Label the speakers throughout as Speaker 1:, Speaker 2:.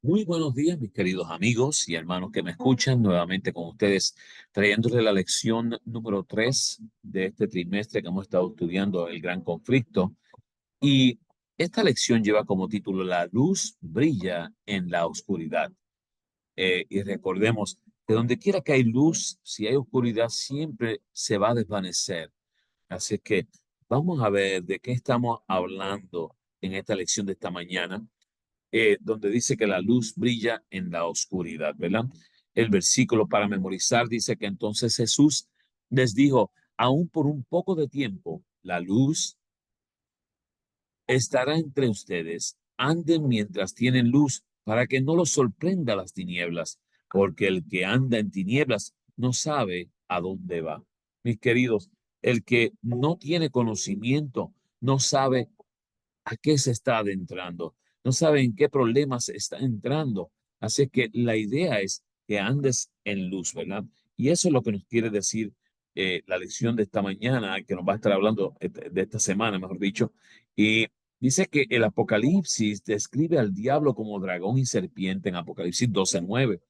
Speaker 1: Muy buenos días, mis queridos amigos y hermanos que me escuchan nuevamente con ustedes, trayéndoles la lección número 3 de este trimestre que hemos estado estudiando el gran conflicto. Y esta lección lleva como título La luz brilla en la oscuridad. Y recordemos que donde quiera que hay luz, si hay oscuridad, siempre se va a desvanecer. Así que vamos a ver de qué estamos hablando en esta lección de esta mañana, donde dice que la luz brilla en la oscuridad, ¿verdad? El versículo para memorizar dice que entonces Jesús les dijo, aún por un poco de tiempo, la luz estará entre ustedes. Anden mientras tienen luz, para que no los sorprenda las tinieblas, porque el que anda en tinieblas no sabe a dónde va. Mis queridos, el que no tiene conocimiento no sabe a qué se está adentrando, no sabe en qué problemas está entrando. Así que la idea es que andes en luz, ¿verdad? Y eso es lo que nos quiere decir la lección de esta mañana, que nos va a estar hablando de esta semana, mejor dicho. Y dice que el Apocalipsis describe al diablo como dragón y serpiente en Apocalipsis 12:9.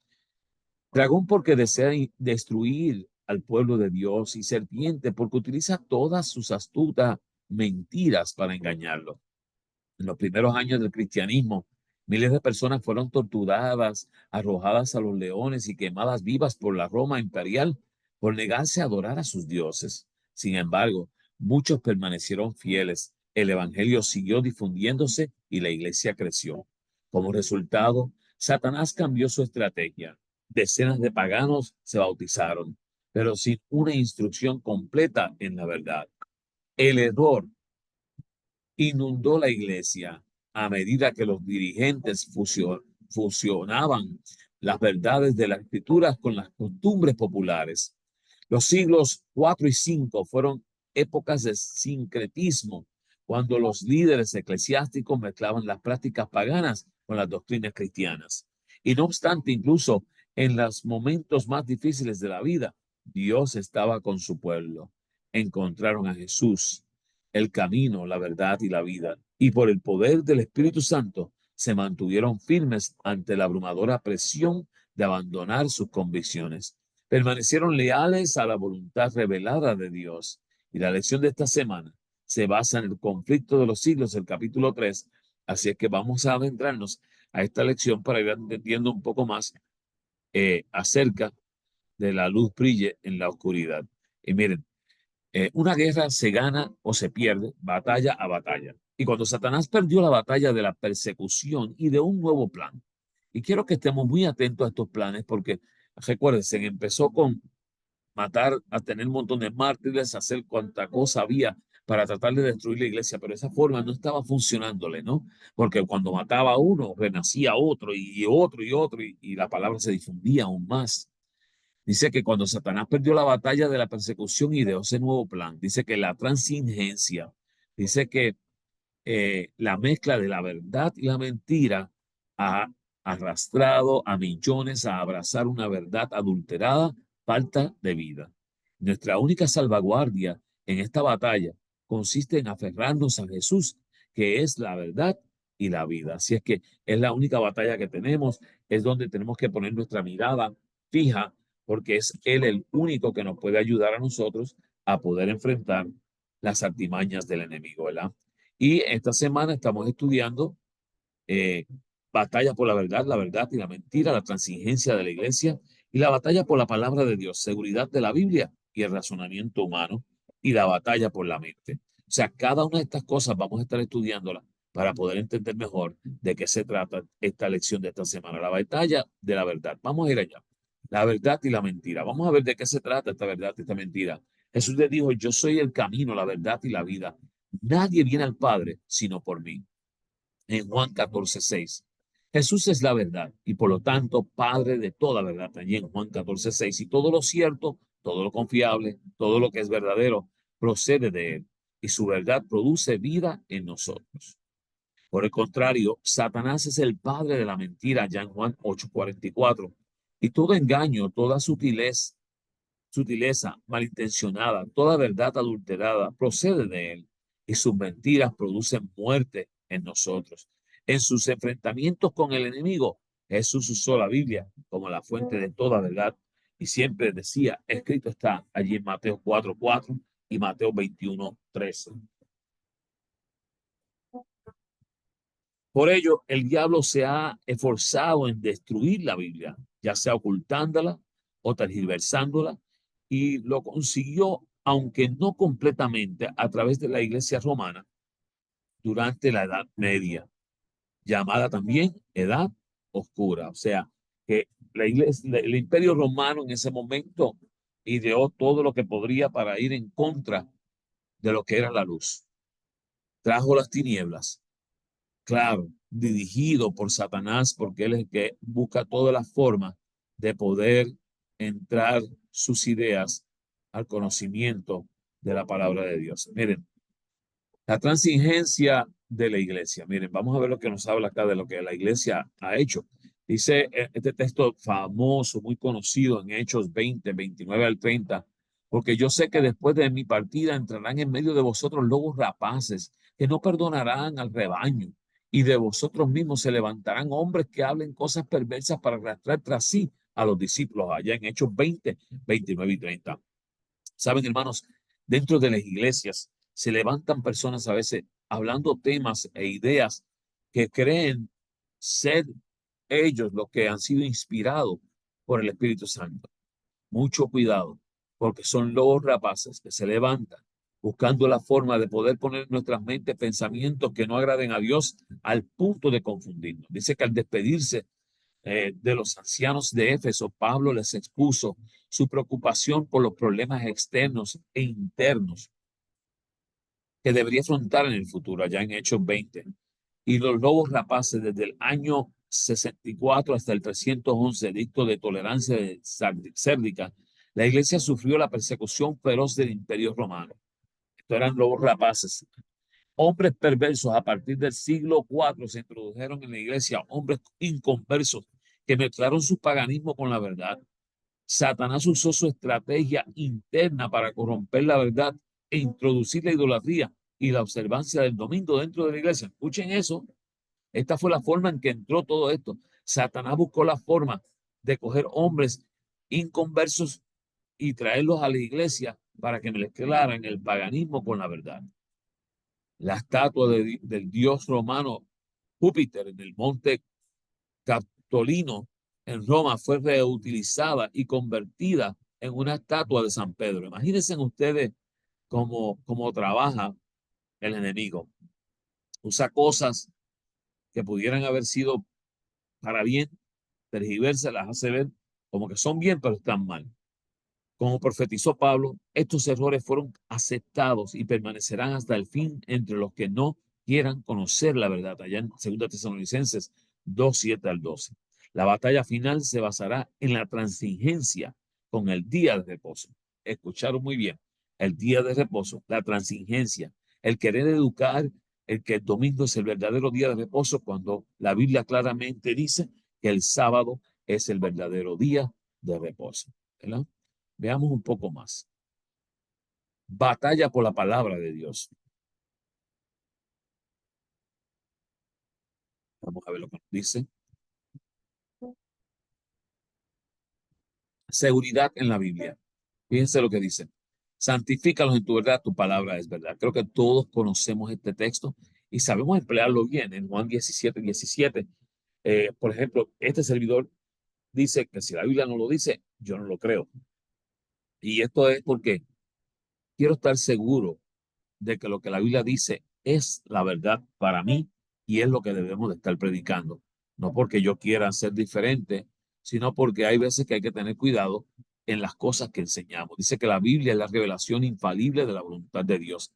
Speaker 1: Dragón porque desea destruir al pueblo de Dios y serpiente porque utiliza todas sus astutas mentiras para engañarlo. En los primeros años del cristianismo, miles de personas fueron torturadas, arrojadas a los leones y quemadas vivas por la Roma imperial por negarse a adorar a sus dioses. Sin embargo, muchos permanecieron fieles. El evangelio siguió difundiéndose y la iglesia creció. Como resultado, Satanás cambió su estrategia. Decenas de paganos se bautizaron, pero sin una instrucción completa en la verdad. El error inundó la iglesia a medida que los dirigentes fusionaban las verdades de las escrituras con las costumbres populares. Los siglos 4 y 5 fueron épocas de sincretismo, cuando los líderes eclesiásticos mezclaban las prácticas paganas con las doctrinas cristianas. Y no obstante, incluso en los momentos más difíciles de la vida, Dios estaba con su pueblo. Encontraron a Jesús, el camino, la verdad y la vida, y por el poder del Espíritu Santo se mantuvieron firmes ante la abrumadora presión de abandonar sus convicciones. Permanecieron leales a la voluntad revelada de Dios. Y la lección de esta semana se basa en el conflicto de los siglos, el capítulo 3. Así es que vamos a adentrarnos a esta lección para ir entendiendo un poco más acerca de la luz brille en la oscuridad. Y miren, una guerra se gana o se pierde batalla a batalla. Y cuando Satanás perdió la batalla de la persecución y de un nuevo plan, y quiero que estemos muy atentos a estos planes porque recuérdense, empezó con matar, a tener un montón de mártires, a hacer cuanta cosa había para tratar de destruir la iglesia, pero esa forma no estaba funcionándole, ¿no? Porque cuando mataba a uno, renacía otro y otro y otro, y la palabra se difundía aún más. Dice que cuando Satanás perdió la batalla de la persecución y de ese nuevo plan, dice que la transigencia, dice que la mezcla de la verdad y la mentira ha arrastrado a millones a abrazar una verdad adulterada, falta de vida. Nuestra única salvaguardia en esta batalla consiste en aferrarnos a Jesús, que es la verdad y la vida. Así es que es la única batalla que tenemos, es donde tenemos que poner nuestra mirada fija, porque es Él el único que nos puede ayudar a nosotros a poder enfrentar las artimañas del enemigo, ¿verdad? Y esta semana estamos estudiando eh, batalla por la verdad y la mentira, la transigencia de la iglesia y la batalla por la palabra de Dios, seguridad de la Biblia y el razonamiento humano y la batalla por la mente. O sea, cada una de estas cosas vamos a estar estudiándolas para poder entender mejor de qué se trata esta lección de esta semana, la batalla de la verdad. Vamos a ir allá. La verdad y la mentira. Vamos a ver de qué se trata esta verdad y esta mentira. Jesús le dijo, yo soy el camino, la verdad y la vida. Nadie viene al Padre sino por mí. En Juan 14:6. Jesús es la verdad y por lo tanto Padre de toda verdad. Allí en Juan 14:6. Y todo lo cierto, todo lo confiable, todo lo que es verdadero, procede de Él. Y su verdad produce vida en nosotros. Por el contrario, Satanás es el padre de la mentira, allá en Juan 8:44. Y todo engaño, toda sutileza malintencionada, toda verdad adulterada procede de él y sus mentiras producen muerte en nosotros. En sus enfrentamientos con el enemigo, Jesús usó la Biblia como la fuente de toda verdad y siempre decía, escrito está allí en Mateo 4:4 y Mateo 21:13. Por ello, el diablo se ha esforzado en destruir la Biblia, ya sea ocultándola o tergiversándola, y lo consiguió, aunque no completamente, a través de la Iglesia romana durante la Edad Media, llamada también Edad Oscura. O sea, que la iglesia, el Imperio Romano en ese momento ideó todo lo que podría para ir en contra de lo que era la luz. Trajo las tinieblas, claro, dirigido por Satanás, porque él es el que busca todas las formas de poder entrar sus ideas al conocimiento de la palabra de Dios. Miren, la transigencia de la iglesia. Miren, vamos a ver lo que nos habla acá de lo que la iglesia ha hecho. Dice este texto famoso, muy conocido en Hechos 20, 29 al 30, porque yo sé que después de mi partida entrarán en medio de vosotros lobos rapaces que no perdonarán al rebaño, y de vosotros mismos se levantarán hombres que hablen cosas perversas para arrastrar tras sí a los discípulos, allá en Hechos 20, 29 y 30. Saben, hermanos, dentro de las iglesias se levantan personas a veces hablando temas e ideas que creen ser ellos los que han sido inspirados por el Espíritu Santo. Mucho cuidado, porque son lobos rapaces que se levantan buscando la forma de poder poner en nuestras mentes pensamientos que no agraden a Dios al punto de confundirnos. Dice que al despedirse de los ancianos de Éfeso, Pablo les expuso su preocupación por los problemas externos e internos que debería afrontar en el futuro, allá en Hechos 20. Y los lobos rapaces desde el año 64 hasta el 311, edicto de tolerancia sérdica, la iglesia sufrió la persecución feroz del imperio romano. Estos eran lobos rapaces. Hombres perversos a partir del siglo IV se introdujeron en la iglesia, hombres inconversos que mezclaron su paganismo con la verdad. Satanás usó su estrategia interna para corromper la verdad e introducir la idolatría y la observancia del domingo dentro de la iglesia. Escuchen eso. Esta fue la forma en que entró todo esto. Satanás buscó la forma de coger hombres inconversos y traerlos a la iglesia para que mezclaran el paganismo con la verdad. La estatua del dios romano Júpiter en el monte Capitolino en Roma fue reutilizada y convertida en una estatua de San Pedro. Imagínense ustedes cómo trabaja el enemigo. Usa cosas que pudieran haber sido para bien, tergiversa, las hace ver como que son bien, pero están mal. Como profetizó Pablo, estos errores fueron aceptados y permanecerán hasta el fin entre los que no quieran conocer la verdad. Allá en 2 Tesalonicenses 2:7 al 12. La batalla final se basará en la transigencia con el día de reposo. Escucharon muy bien. El día de reposo, la transigencia, el querer educar, el que el domingo es el verdadero día de reposo, cuando la Biblia claramente dice que el sábado es el verdadero día de reposo. ¿Verdad? Veamos un poco más. Batalla por la palabra de Dios. Vamos a ver lo que nos dice. Seguridad en la Biblia. Fíjense lo que dice. Santifícalos en tu verdad, tu palabra es verdad. Creo que todos conocemos este texto y sabemos emplearlo bien. En Juan 17:17, por ejemplo, este servidor dice que si la Biblia no lo dice, yo no lo creo. Y esto es porque quiero estar seguro de que lo que la Biblia dice es la verdad para mí y es lo que debemos de estar predicando. No porque yo quiera ser diferente, sino porque hay veces que hay que tener cuidado en las cosas que enseñamos. Dice que la Biblia es la revelación infalible de la voluntad de Dios.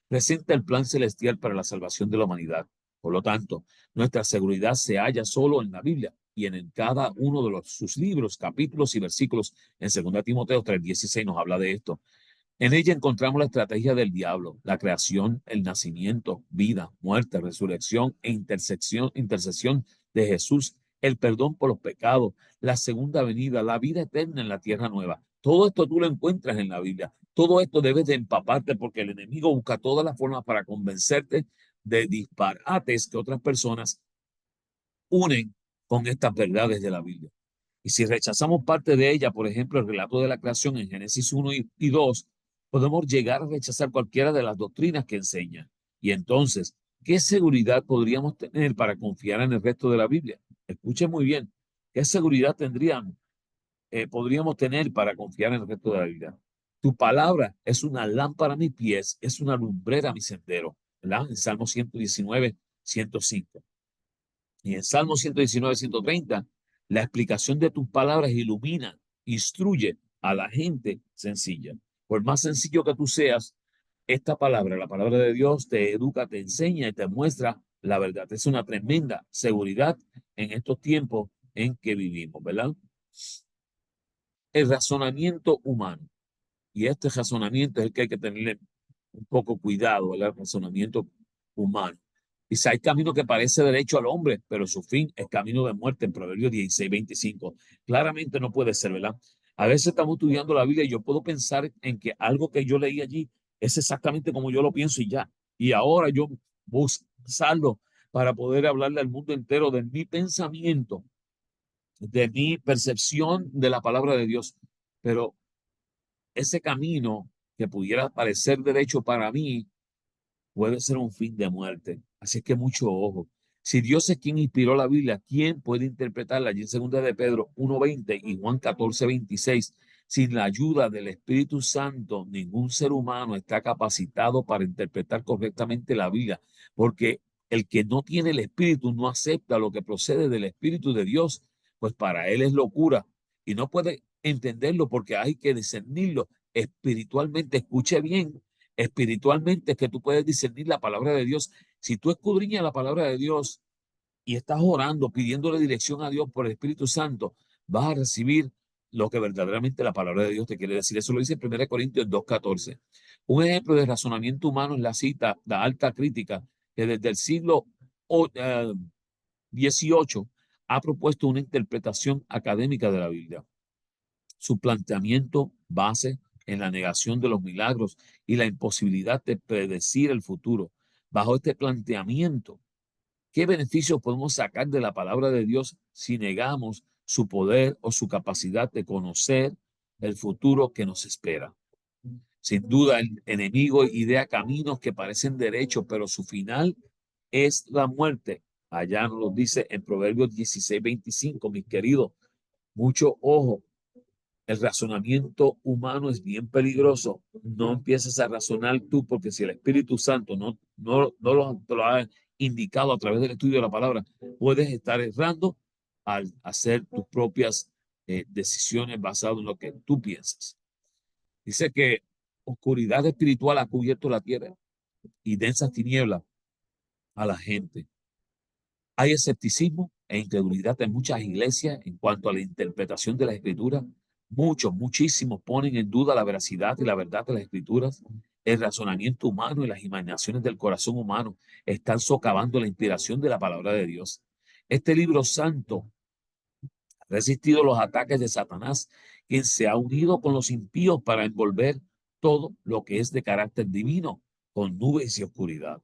Speaker 1: Presenta el plan celestial para la salvación de la humanidad. Por lo tanto, nuestra seguridad se halla solo en la Biblia y en cada uno de sus libros, capítulos y versículos. En 2 Timoteo 3:16 nos habla de esto. En ella encontramos la estrategia del diablo, la creación, el nacimiento, vida, muerte, resurrección e intercesión de Jesús, el perdón por los pecados, la segunda venida, la vida eterna en la tierra nueva. Todo esto tú lo encuentras en la Biblia. Todo esto debes de empaparte porque el enemigo busca todas las formas para convencerte de disparates que otras personas unen con estas verdades de la Biblia. Y si rechazamos parte de ella, por ejemplo, el relato de la creación en Génesis 1 y 2, podemos llegar a rechazar cualquiera de las doctrinas que enseña. Y entonces, ¿qué seguridad podríamos tener para confiar en el resto de la Biblia? Escuchen muy bien, ¿qué seguridad podríamos tener para confiar en el resto de la Biblia? Tu palabra es una lámpara a mis pies, es una lumbrera a mi sendero, ¿verdad? En Salmo 119, 105. Y en Salmo 119, 130, la explicación de tus palabras ilumina, instruye a la gente sencilla. Por más sencillo que tú seas, esta palabra, la palabra de Dios, te educa, te enseña y te muestra la verdad. Es una tremenda seguridad en estos tiempos en que vivimos, ¿verdad? El razonamiento humano. Y este razonamiento es el que hay que tener un poco cuidado, el razonamiento humano. Dice, hay camino que parece derecho al hombre, pero su fin es camino de muerte, en Proverbios 16, 25. Claramente no puede ser, ¿verdad? A veces estamos estudiando la Biblia y yo puedo pensar en que algo que yo leí allí es exactamente como yo lo pienso y ya. Y ahora yo busco usarlo para poder hablarle al mundo entero de mi pensamiento, de mi percepción de la palabra de Dios. Pero ese camino que pudiera parecer derecho para mí puede ser un fin de muerte. Así que mucho ojo. Si Dios es quien inspiró la Biblia, ¿quién puede interpretarla? Allí en 2 de Pedro 1:20 y Juan 14:26. Sin la ayuda del Espíritu Santo, ningún ser humano está capacitado para interpretar correctamente la Biblia, porque el que no tiene el Espíritu no acepta lo que procede del Espíritu de Dios, pues para él es locura y no puede entenderlo porque hay que discernirlo espiritualmente. Escuche bien, espiritualmente es que tú puedes discernir la palabra de Dios. Si tú escudriñas la palabra de Dios y estás orando, pidiéndole dirección a Dios por el Espíritu Santo, vas a recibir lo que verdaderamente la palabra de Dios te quiere decir. Eso lo dice en 1 Corintios 2:14. Un ejemplo de razonamiento humano es la cita, la alta crítica, que desde el siglo XVIII ha propuesto una interpretación académica de la Biblia. Su planteamiento base en la negación de los milagros y la imposibilidad de predecir el futuro. Bajo este planteamiento, ¿qué beneficios podemos sacar de la palabra de Dios si negamos su poder o su capacidad de conocer el futuro que nos espera? Sin duda, el enemigo idea caminos que parecen derechos, pero su final es la muerte. Allá nos lo dice en Proverbios 16:25, mis queridos. Mucho ojo, el razonamiento humano es bien peligroso. No empieces a razonar tú, porque si el Espíritu Santo no te lo ha indicado a través del estudio de la palabra, puedes estar errando al hacer tus propias decisiones basadas en lo que tú piensas. Dice que oscuridad espiritual ha cubierto la tierra y densas tinieblas a la gente. Hay escepticismo e incredulidad en muchas iglesias en cuanto a la interpretación de las escrituras. Muchísimos ponen en duda la veracidad y la verdad de las escrituras. El razonamiento humano y las imaginaciones del corazón humano están socavando la inspiración de la palabra de Dios. Este libro santo ha resistido los ataques de Satanás, quien se ha unido con los impíos para envolver todo lo que es de carácter divino con nubes y oscuridad.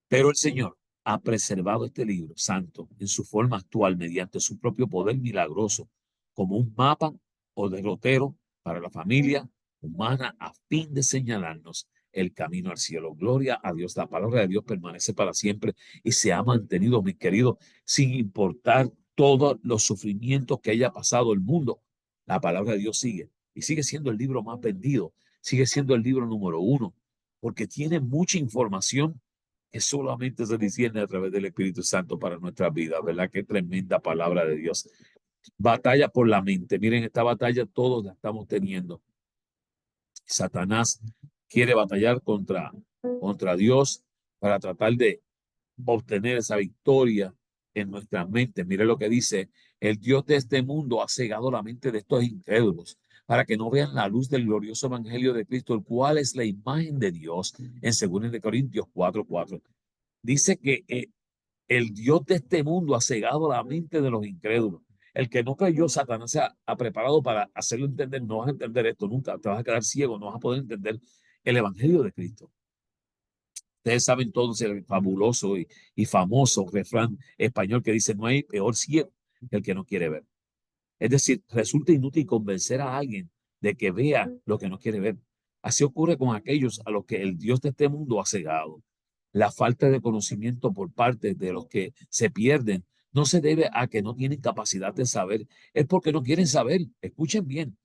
Speaker 1: Pero el Señor ha preservado este libro santo en su forma actual mediante su propio poder milagroso, como un mapa o derrotero para la familia humana a fin de señalarnos el camino al cielo. Gloria a Dios. La palabra de Dios permanece para siempre y se ha mantenido, mis queridos, sin importar todos los sufrimientos que haya pasado el mundo. La palabra de Dios sigue y sigue siendo el libro más vendido, sigue siendo el libro número uno, porque tiene mucha información que solamente se discierne a través del Espíritu Santo para nuestras vidas, ¿verdad? Qué tremenda palabra de Dios. Batalla por la mente. Miren, esta batalla todos la estamos teniendo. Satanás quiere batallar contra Dios para tratar de obtener esa victoria en nuestras mentes. Mire lo que dice, el Dios de este mundo ha cegado la mente de estos incrédulos para que no vean la luz del glorioso evangelio de Cristo, el cual es la imagen de Dios en 2 de Corintios 4:4. Dice que el Dios de este mundo ha cegado la mente de los incrédulos. El que no creyó, Satanás ha preparado para hacerlo entender. No vas a entender esto nunca, te vas a quedar ciego, no vas a poder entender el evangelio de Cristo. Ustedes saben todos el fabuloso y famoso refrán español que dice, no hay peor ciego que el que no quiere ver. Es decir, resulta inútil convencer a alguien de que vea lo que no quiere ver. Así ocurre con aquellos a los que el Dios de este mundo ha cegado. La falta de conocimiento por parte de los que se pierden no se debe a que no tienen capacidad de saber, es porque no quieren saber. Escuchen bien,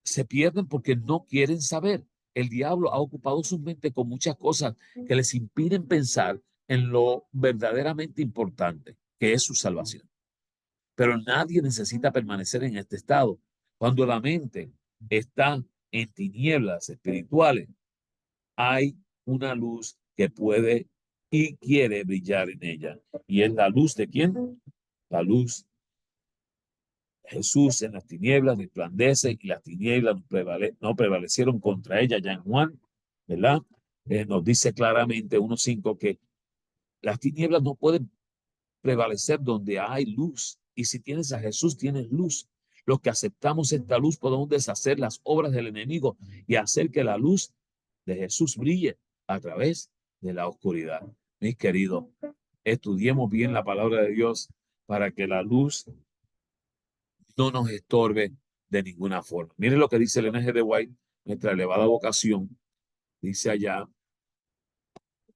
Speaker 1: se pierden porque no quieren saber. El diablo ha ocupado su mente con muchas cosas que les impiden pensar en lo verdaderamente importante, que es su salvación. Pero nadie necesita permanecer en este estado. Cuando la mente está en tinieblas espirituales, hay una luz que puede y quiere brillar en ella. ¿Y es la luz de quién? La luz Jesús en las tinieblas resplandece y las tinieblas no prevalecieron contra ella. Ya en Juan, ¿verdad? Nos dice claramente 1:5 que las tinieblas no pueden prevalecer donde hay luz. Y si tienes a Jesús, tienes luz. Los que aceptamos esta luz podemos deshacer las obras del enemigo y hacer que la luz de Jesús brille a través de la oscuridad. Mis queridos, estudiemos bien la palabra de Dios para que la luz no nos estorbe de ninguna forma. Miren lo que dice el NG de White, nuestra elevada vocación. Dice allá,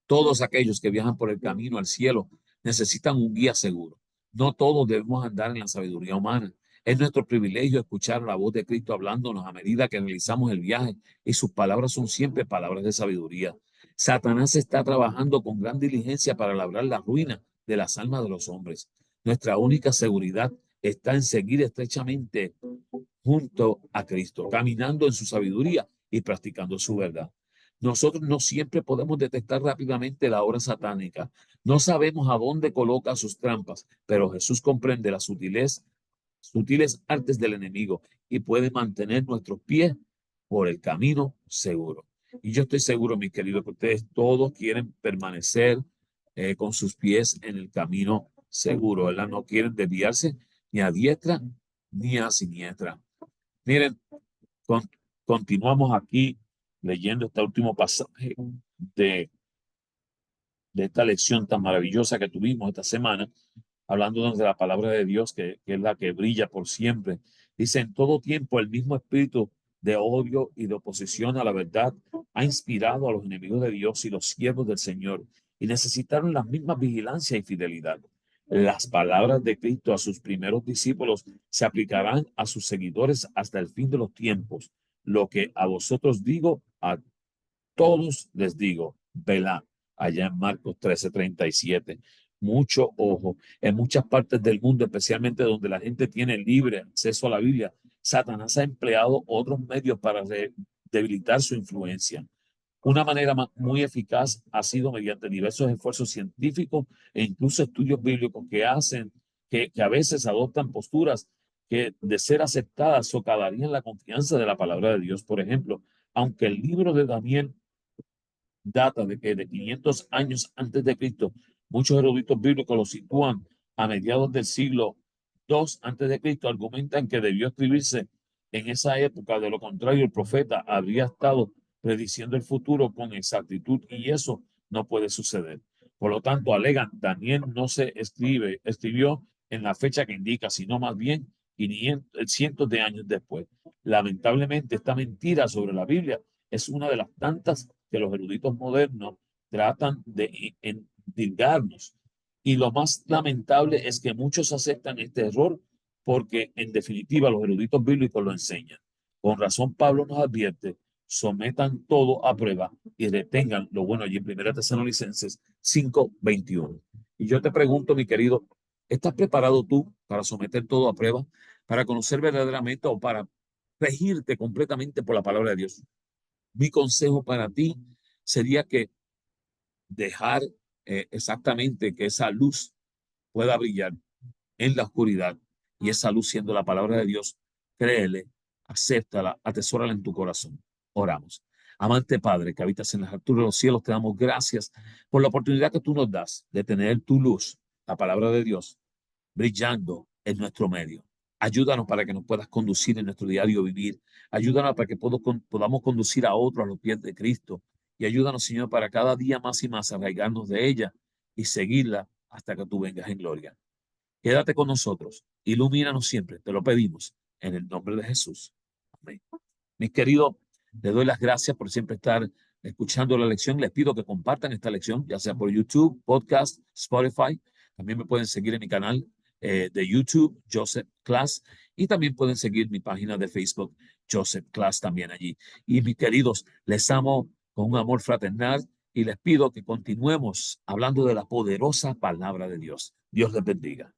Speaker 1: todos aquellos que viajan por el camino al cielo necesitan un guía seguro. No todos debemos andar en la sabiduría humana. Es nuestro privilegio escuchar la voz de Cristo hablándonos a medida que realizamos el viaje y sus palabras son siempre palabras de sabiduría. Satanás está trabajando con gran diligencia para labrar la ruina de las almas de los hombres. Nuestra única seguridad está en seguir estrechamente junto a Cristo, caminando en su sabiduría y practicando su verdad. Nosotros no siempre podemos detectar rápidamente la obra satánica. No sabemos a dónde coloca sus trampas, pero Jesús comprende las sutiles artes del enemigo y puede mantener nuestros pies por el camino seguro. Y yo estoy seguro, mis queridos, que ustedes todos quieren permanecer con sus pies en el camino seguro, ¿verdad? No quieren desviarse ni a diestra ni a siniestra. Miren, con, continuamos aquí leyendo este último pasaje de, de esta lección tan maravillosa que tuvimos esta semana, hablándonos de la palabra de Dios, que es la que brilla por siempre. Dice, en todo tiempo el mismo espíritu de odio y de oposición a la verdad ha inspirado a los enemigos de Dios y los siervos del Señor, y necesitaron la misma vigilancia y fidelidad. Las palabras de Cristo a sus primeros discípulos se aplicarán a sus seguidores hasta el fin de los tiempos. Lo que a vosotros digo, a todos les digo, velad, allá en Marcos 13:37. Mucho ojo. En muchas partes del mundo, especialmente donde la gente tiene libre acceso a la Biblia, Satanás ha empleado otros medios para debilitar su influencia. Una manera muy eficaz ha sido mediante diversos esfuerzos científicos e incluso estudios bíblicos que hacen que a veces adoptan posturas que, de ser aceptadas, socavarían la confianza de la palabra de Dios. Por ejemplo, aunque el libro de Daniel data de que de 500 años antes de Cristo, muchos eruditos bíblicos lo sitúan a mediados del siglo II antes de Cristo, argumentan que debió escribirse en esa época. De lo contrario, el profeta habría estado prediciendo el futuro con exactitud y eso no puede suceder. Por lo tanto, alegan, Daniel no se escribió en la fecha que indica, sino más bien 500, cientos de años después. Lamentablemente, esta mentira sobre la Biblia es una de las tantas que los eruditos modernos tratan de endilgarnos. Y lo más lamentable es que muchos aceptan este error porque, en definitiva, los eruditos bíblicos lo enseñan. Con razón, Pablo nos advierte, sometan todo a prueba y retengan lo bueno allí en 1 Tesalonicenses 5:21. Y yo te pregunto, mi querido, ¿estás preparado tú para someter todo a prueba, para conocer verdaderamente o para regirte completamente por la palabra de Dios? Mi consejo para ti sería que dejar exactamente que esa luz pueda brillar en la oscuridad, y esa luz siendo la palabra de Dios, créele, acéptala, atesórala en tu corazón. Oramos. Amante Padre que habitas en las alturas de los cielos, te damos gracias por la oportunidad que tú nos das de tener tu luz, la palabra de Dios, brillando en nuestro medio. Ayúdanos para que nos puedas conducir en nuestro diario vivir. Ayúdanos para que podamos conducir a otros a los pies de Cristo y ayúdanos, Señor, para cada día más y más arraigarnos de ella y seguirla hasta que tú vengas en gloria. Quédate con nosotros, ilumínanos siempre, te lo pedimos en el nombre de Jesús. Amén. Mis queridos, les doy las gracias por siempre estar escuchando la lección. Les pido que compartan esta lección, ya sea por YouTube, podcast, Spotify. También me pueden seguir en mi canal de YouTube, Joseph Class, y también pueden seguir mi página de Facebook, Joseph Class, también allí. Y mis queridos, les amo con un amor fraternal y les pido que continuemos hablando de la poderosa palabra de Dios. Dios les bendiga.